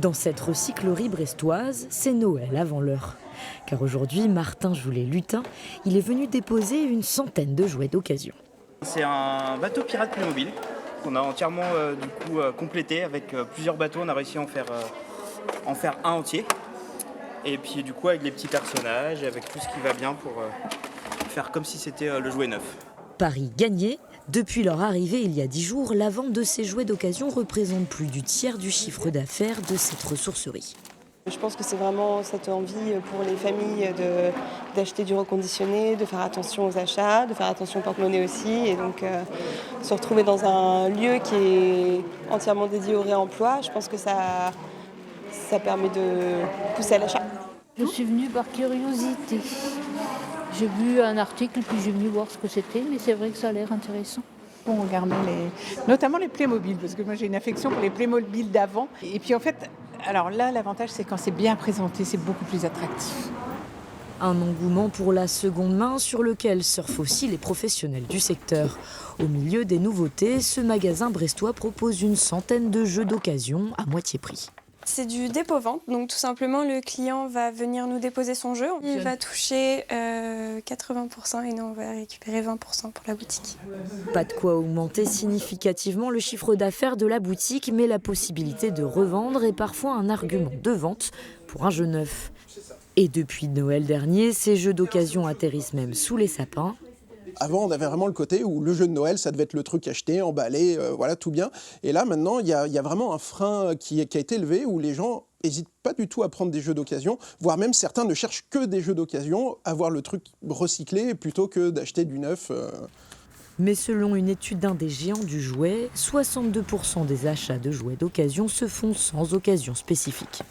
Dans cette recyclerie brestoise, c'est Noël avant l'heure. Car aujourd'hui, Martin joue les lutins. Il est venu déposer une centaine de jouets d'occasion. C'est un bateau pirate Playmobil qu'on a entièrement complété avec plusieurs bateaux. On a réussi à en faire un entier. Et puis du coup avec les petits personnages, avec tout ce qui va bien pour faire comme si c'était le jouet neuf. Pari gagné. Depuis leur arrivée il y a 10 jours, la vente de ces jouets d'occasion représente plus du tiers du chiffre d'affaires de cette ressourcerie. Je pense que c'est vraiment cette envie pour les familles d'acheter du reconditionné, de faire attention aux achats, de faire attention au porte-monnaie aussi. Et donc se retrouver dans un lieu qui est entièrement dédié au réemploi, je pense que ça permet de pousser à l'achat. Je suis venue par curiosité. J'ai vu un article puis j'ai venu voir ce que c'était, mais c'est vrai que ça a l'air intéressant. On regardait notamment les Playmobil, parce que moi j'ai une affection pour les Playmobil d'avant. Et puis en fait, alors là l'avantage c'est quand c'est bien présenté, c'est beaucoup plus attractif. Un engouement pour la seconde main sur lequel surfent aussi les professionnels du secteur. Au milieu des nouveautés, ce magasin brestois propose une centaine de jeux d'occasion à moitié prix. C'est du dépôt-vente, donc tout simplement le client va venir nous déposer son jeu. Il va toucher 80% et nous on va récupérer 20% pour la boutique. Pas de quoi augmenter significativement le chiffre d'affaires de la boutique, mais la possibilité de revendre est parfois un argument de vente pour un jeu neuf. Et depuis Noël dernier, ces jeux d'occasion atterrissent même sous les sapins. Avant, on avait vraiment le côté où le jeu de Noël, ça devait être le truc acheté, emballé, voilà, tout bien. Et là, maintenant, il y a vraiment un frein qui a été levé où les gens n'hésitent pas du tout à prendre des jeux d'occasion, voire même certains ne cherchent que des jeux d'occasion, avoir le truc recyclé plutôt que d'acheter du neuf. Mais selon une étude d'un des géants du jouet, 62% des achats de jouets d'occasion se font sans occasion spécifique.